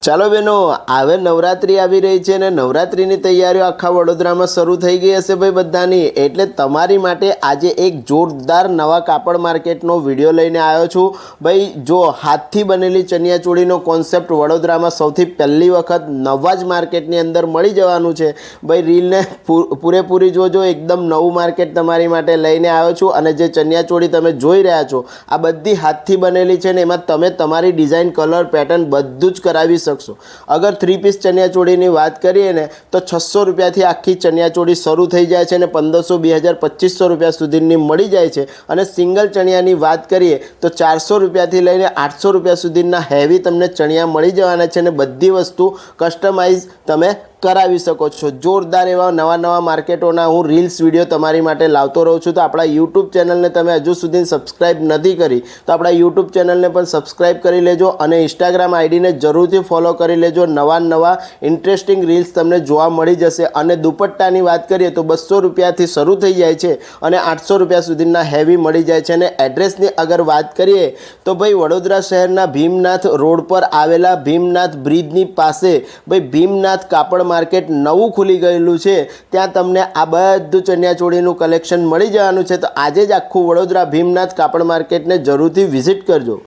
ચાલો બહેનો, હવે નવરાત્રિ આવી રહી છે અને નવરાત્રિની તૈયારીઓ આખા વડોદરામાં શરૂ થઈ ગઈ હશે ભાઈ બધાની. એટલે તમારી માટે આજે એક જોરદાર નવા કાપડ માર્કેટનો વિડીયો લઈને આવ્યો છું. ભાઈ જો, હાથથી બનેલી ચણિયાચોળીનો કોન્સેપ્ટ વડોદરામાં સૌથી પહેલી વખત નવા જ માર્કેટની અંદર મળી જવાનું છે. ભાઈ રીલને પૂરેપૂરી જોજો, એકદમ નવું માર્કેટ તમારી માટે લઈને આવ્યો છું. અને જે ચણિયાચોળી તમે જોઈ રહ્યા છો આ બધી હાથથી બનેલી છે ને એમાં તમે તમારી ડિઝાઇન, કલર, પેટર્ન બધું જ કરાવી શકો. અગર 3 પીસ ચણિયાચોળીની વાત કરીએ ને તો 600 રૂપિયાથી આખી ચણિયાચોળી શરૂ થઈ જાય છે અને 1500, 2000, 2500 રૂપિયા સુધીની મળી જાય છે. અને સિંગલ ચણિયાની વાત કરીએ તો 400 રૂપિયાથી લઈને 800 રૂપિયા સુધીના હેવી તમને ચણિયા મળી જવાના છે અને બધી વસ્તુ કસ્ટમાઇઝ તમે કરાવી શકો છો. જોરદાર એવા નવા માર્કેટોના હું રીલ્સ વિડીયો તમારી માટે લાવતો રહું છું. તો આપણા યુટ્યુબ ચેનલને તમે હજુ સુધી સબસ્ક્રાઈબ નથી કરી તો આપણા યુટ્યુબ ચેનલને પણ સબસ્ક્રાઈબ કરી લેજો અને ઇન્સ્ટાગ્રામ આઈડીને જરૂરથી ફોલો કરી લેજો. નવા ઇન્ટરેસ્ટિંગ રીલ્સ તમને જોવા મળી જશે. અને દુપટ્ટાની વાત કરીએ તો 200 રૂપિયાથી શરૂ થઈ જાય છે અને 800 રૂપિયા સુધીના હેવી મળી જાય છે. અને એડ્રેસની અગર વાત કરીએ તો ભાઈ વડોદરા શહેરના ભીમનાથ રોડ પર આવેલા ભીમનાથ બ્રિજની પાસે ભાઈ ભીમનાથ કાપડ માર્કેટ નવું ખુલી ગયેલું છે. ત્યાં તમને આ બધું ચણિયાચોળીનું કલેક્શન મળી જવાનું છે. તો આજે જ આખું વડોદરા ભીમનાથ કાપડ માર્કેટને જરૂરથી વિઝિટ કરજો.